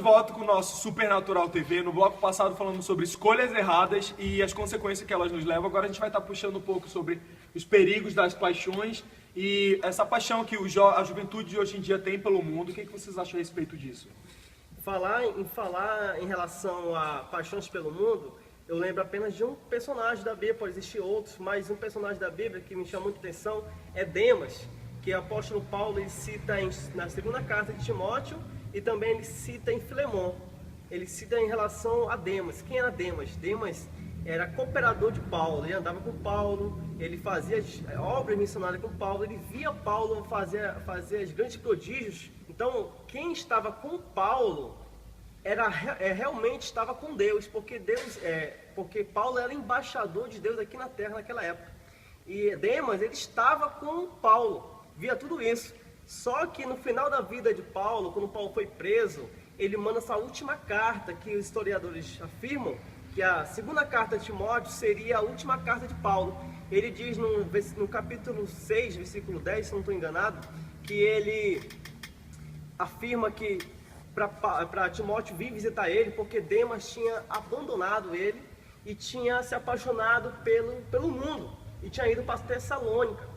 volta com o nosso Supernatural TV. No bloco passado falamos sobre escolhas erradas e as consequências que elas nos levam. Agora a gente vai estar puxando um pouco sobre os perigos das paixões e essa paixão que a juventude de hoje em dia tem pelo mundo. O que vocês acham a respeito disso? Falar em relação a paixões pelo mundo, eu lembro apenas de um personagem da Bíblia, pode existir outros, mas um personagem da Bíblia que me chama muita atenção é Demas, que o apóstolo Paulo ele cita na segunda carta de Timóteo e também ele cita em Filemão. Ele cita em relação a Demas. Quem era Demas? Demas era cooperador de Paulo, ele andava com Paulo, ele fazia obras missionárias com Paulo, ele via Paulo fazer os grandes prodígios. Então, quem estava com Paulo realmente estava com Deus, porque Paulo era embaixador de Deus aqui na terra naquela época. E Demas, ele estava com Paulo, via tudo isso. Só que no final da vida de Paulo, quando Paulo foi preso, ele manda essa última carta que os historiadores afirmam que a segunda carta de Timóteo seria a última carta de Paulo. Ele diz no capítulo 6, versículo 10, se não estou enganado, que ele afirma que para Timóteo vir visitar ele, porque Demas tinha abandonado ele e tinha se apaixonado pelo mundo e tinha ido para Tessalônica.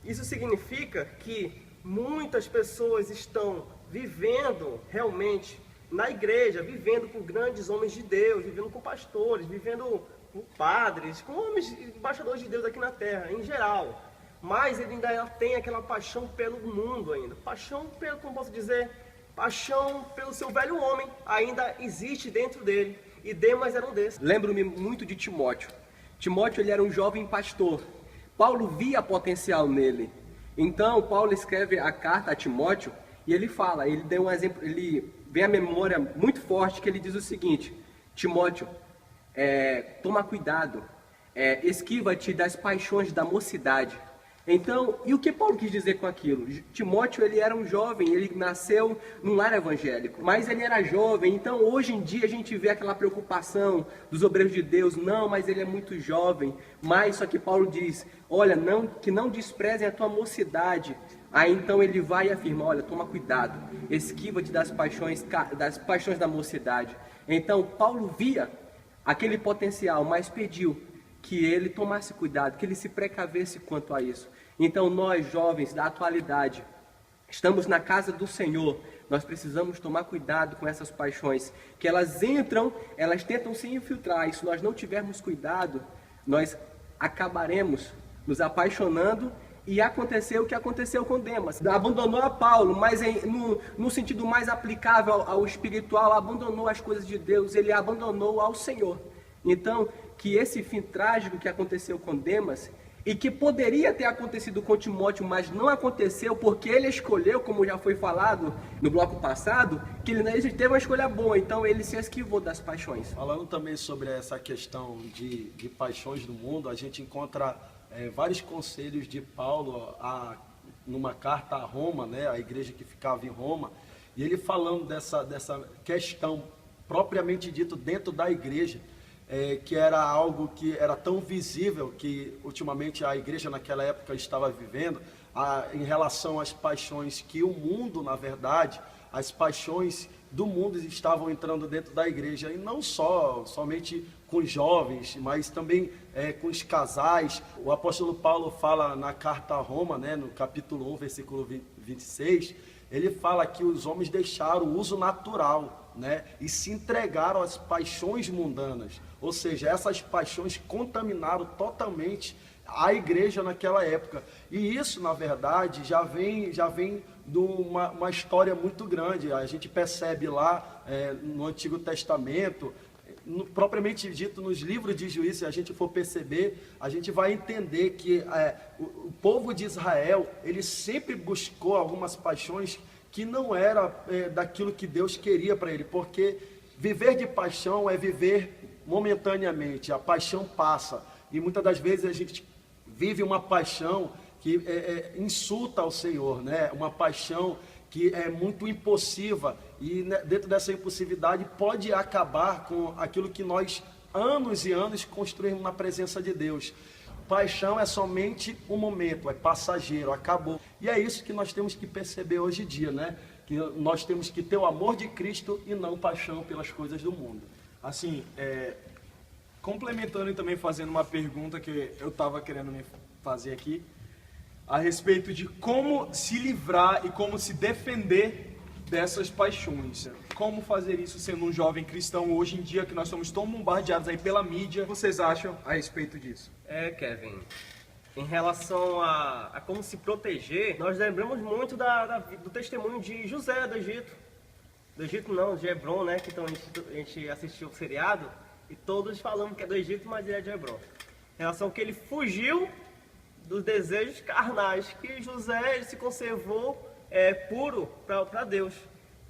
Isso significa que muitas pessoas estão vivendo realmente na igreja, vivendo com grandes homens de Deus, vivendo com pastores, vivendo com padres, com homens, embaixadores de Deus aqui na terra, em geral. Mas ele ainda tem aquela paixão pelo mundo ainda. Paixão pelo, como posso dizer, paixão pelo seu velho homem ainda existe dentro dele. E Demas era um desses. Lembro-me muito de Timóteo. Timóteo ele era um jovem pastor. Paulo via potencial nele. Então Paulo escreve a carta a Timóteo e ele fala, ele deu um exemplo, ele vem à memória muito forte que ele diz o seguinte: Timóteo, toma cuidado, esquiva-te das paixões da mocidade. Então, e o que Paulo quis dizer com aquilo? Timóteo, ele era um jovem, ele nasceu num lar evangélico, mas ele era jovem, então hoje em dia a gente vê aquela preocupação dos obreiros de Deus, não, mas ele é muito jovem, mas só que Paulo diz, olha, que não desprezem a tua mocidade. Aí então ele vai e afirma, olha, toma cuidado, esquiva-te das paixões da mocidade. Então Paulo via aquele potencial, mas pediu que ele tomasse cuidado, que ele se precavesse quanto a isso. Então nós, jovens da atualidade, estamos na casa do Senhor, nós precisamos tomar cuidado com essas paixões, que elas entram, elas tentam se infiltrar, e se nós não tivermos cuidado, nós acabaremos nos apaixonando, e aconteceu o que aconteceu com Demas. Abandonou a Paulo, mas no sentido mais aplicável ao espiritual, abandonou as coisas de Deus, ele abandonou ao Senhor. Então, que esse fim trágico que aconteceu com Demas, e que poderia ter acontecido com Timóteo, mas não aconteceu, porque ele escolheu, como já foi falado no bloco passado, que ele teve uma escolha boa, então ele se esquivou das paixões. Falando também sobre essa questão de paixões do mundo, a gente encontra vários conselhos de Paulo numa carta a Roma, né, a igreja que ficava em Roma, e ele falando dessa questão propriamente dito dentro da igreja, que era algo que era tão visível que ultimamente a igreja naquela época estava vivendo, em relação às paixões que o mundo, na verdade, as paixões do mundo estavam entrando dentro da igreja, e não somente com os jovens, mas também com os casais. O apóstolo Paulo fala na carta a Roma, né, no capítulo 1, versículo 26, ele fala que os homens deixaram o uso natural, né, e se entregaram às paixões mundanas, ou seja, essas paixões contaminaram totalmente a igreja naquela época, e isso na verdade já vem de uma história muito grande. A gente percebe lá no Antigo Testamento, propriamente dito nos livros de Juízes, se a gente for perceber, a gente vai entender que o povo de Israel, ele sempre buscou algumas paixões que não era daquilo que Deus queria para ele, porque viver de paixão é viver momentaneamente, a paixão passa, e muitas das vezes a gente vive uma paixão que insulta ao Senhor, né? Uma paixão que é muito impulsiva, e dentro dessa impulsividade pode acabar com aquilo que nós anos e anos construímos na presença de Deus. Paixão é somente um momento, é passageiro, acabou. E é isso que nós temos que perceber hoje em dia, né? Que nós temos que ter o amor de Cristo e não paixão pelas coisas do mundo. Assim, complementando e também fazendo uma pergunta que eu estava querendo me fazer aqui, a respeito de como se livrar e como se defender dessas paixões. Como fazer isso sendo um jovem cristão hoje em dia, que nós somos tão bombardeados aí pela mídia? O que vocês acham a respeito disso? Kevin, em relação a como se proteger, nós lembramos muito do testemunho de José do Egito. Do Egito não, de Hebron, né? Que então a gente assistiu o seriado e todos falamos que é do Egito, mas ele é de Hebron. Em relação ao que ele fugiu dos desejos carnais, que José ele se conservou puro para Deus.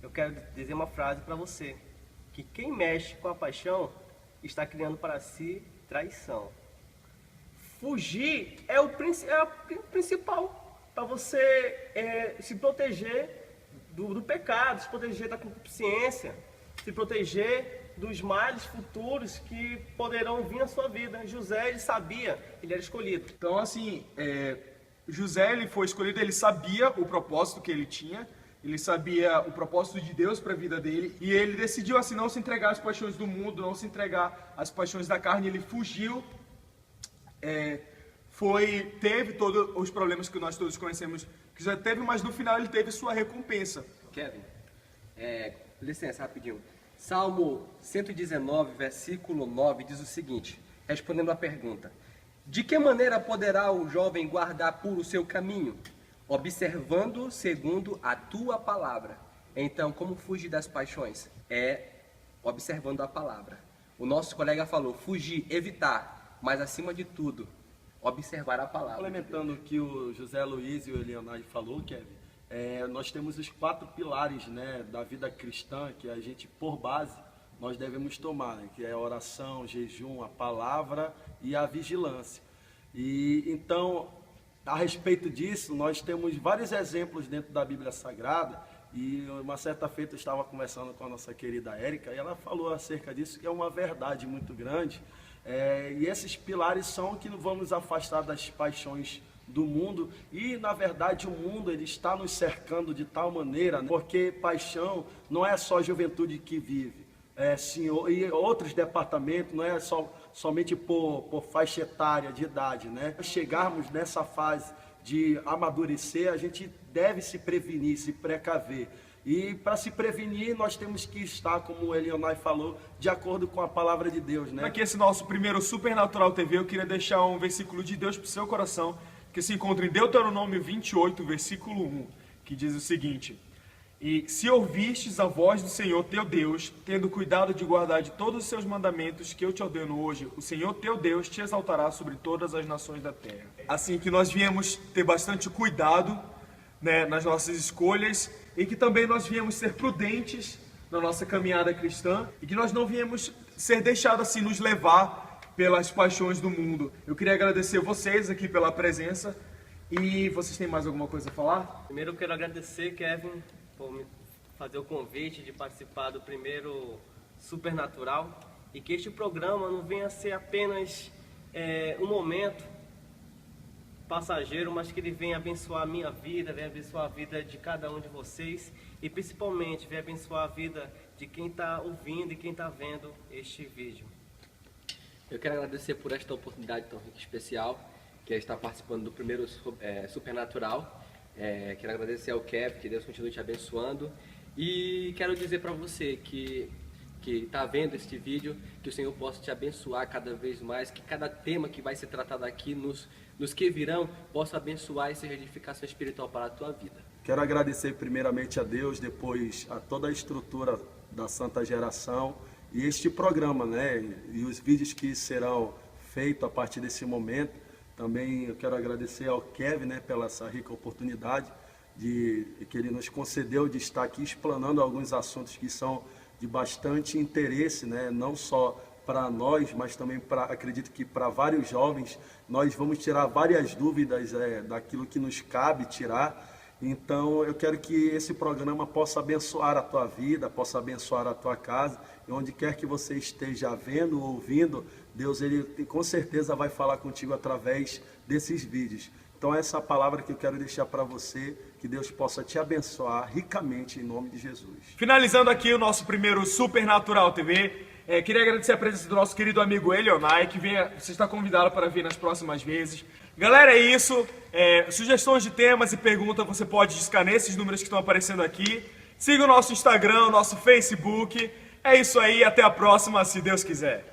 Eu quero dizer uma frase para você, que quem mexe com a paixão está criando para si traição. Fugir é o principal para você se proteger do pecado, se proteger da concupiscência, se proteger dos males futuros que poderão vir na sua vida. José, ele sabia, ele era escolhido. Então, assim, José, ele foi escolhido, ele sabia o propósito que ele tinha, ele sabia o propósito de Deus para a vida dele, e ele decidiu, assim, não se entregar às paixões do mundo, não se entregar às paixões da carne, ele fugiu, teve todos os problemas que nós todos conhecemos, que já teve, mas no final ele teve sua recompensa. Kevin, licença, rapidinho. Salmo 119, versículo 9, diz o seguinte, respondendo à pergunta: de que maneira poderá o jovem guardar puro o seu caminho? Observando segundo a tua palavra. Então, como fugir das paixões? Observando a palavra. O nosso colega falou, fugir, evitar, mas acima de tudo, observar a palavra. Complementando o que o José Luiz e o Elianai falou, Kevin, nós temos os 4 pilares, né, da vida cristã que a gente, por base, nós devemos tomar, né, que é a oração, jejum, a palavra e a vigilância. E então, a respeito disso, nós temos vários exemplos dentro da Bíblia Sagrada, e uma certa feita eu estava conversando com a nossa querida Érica, e ela falou acerca disso, que é uma verdade muito grande, e esses pilares são que vão nos afastar das paixões do mundo, e na verdade o mundo ele está nos cercando de tal maneira, né, porque paixão não é só a juventude que vive, senhor, e outros departamentos, não é somente por faixa etária de idade, né? Chegarmos nessa fase de amadurecer, a gente deve se prevenir, se precaver. E para se prevenir, nós temos que estar, como o Elionai falou, de acordo com a palavra de Deus, né? Aqui esse nosso primeiro Supernatural TV, eu queria deixar um versículo de Deus para o seu coração, que se encontra em Deuteronômio 28, versículo 1, que diz o seguinte: e se ouvistes a voz do Senhor teu Deus, tendo cuidado de guardar de todos os seus mandamentos que eu te ordeno hoje, o Senhor teu Deus te exaltará sobre todas as nações da terra. Assim que nós viemos ter bastante cuidado, né, nas nossas escolhas, e que também nós viemos ser prudentes na nossa caminhada cristã, e que nós não viemos ser deixados assim nos levar pelas paixões do mundo. Eu queria agradecer vocês aqui pela presença, e vocês têm mais alguma coisa a falar? Primeiro eu quero agradecer, Kevin, por me fazer o convite de participar do primeiro Supernatural, e que este programa não venha a ser apenas um momento passageiro, mas que ele venha abençoar a minha vida, venha abençoar a vida de cada um de vocês, e principalmente venha abençoar a vida de quem está ouvindo e quem está vendo este vídeo. Eu quero agradecer por esta oportunidade tão rica e especial, que é estar participando do primeiro Supernatural. Quero agradecer ao Kevin, que Deus continue te abençoando. E quero dizer para você que está vendo este vídeo, que o Senhor possa te abençoar cada vez mais, que cada tema que vai ser tratado aqui, nos que virão, possa abençoar e ser edificação espiritual para a tua vida. Quero agradecer primeiramente a Deus, depois a toda a estrutura da Santa Geração e este programa, né, e os vídeos que serão feitos a partir desse momento. Também eu quero agradecer ao Kevin, né, pela essa rica oportunidade que ele nos concedeu de estar aqui explanando alguns assuntos que são de bastante interesse, né, não só para nós, mas também acredito que para vários jovens. Nós vamos tirar várias dúvidas daquilo que nos cabe tirar. Então eu quero que esse programa possa abençoar a tua vida, possa abençoar a tua casa, e onde quer que você esteja vendo ou ouvindo, Deus ele com certeza vai falar contigo através desses vídeos. Então essa palavra que eu quero deixar para você, Que Deus possa te abençoar ricamente em nome de Jesus. Finalizando aqui o nosso primeiro Supernatural TV, queria agradecer a presença do nosso querido amigo Elionai, que você está convidado para vir nas próximas vezes. Galera, é isso. Sugestões de temas e perguntas você pode discar nesses números que estão aparecendo aqui. Siga o nosso Instagram, o nosso Facebook. É isso aí, até a próxima, se Deus quiser.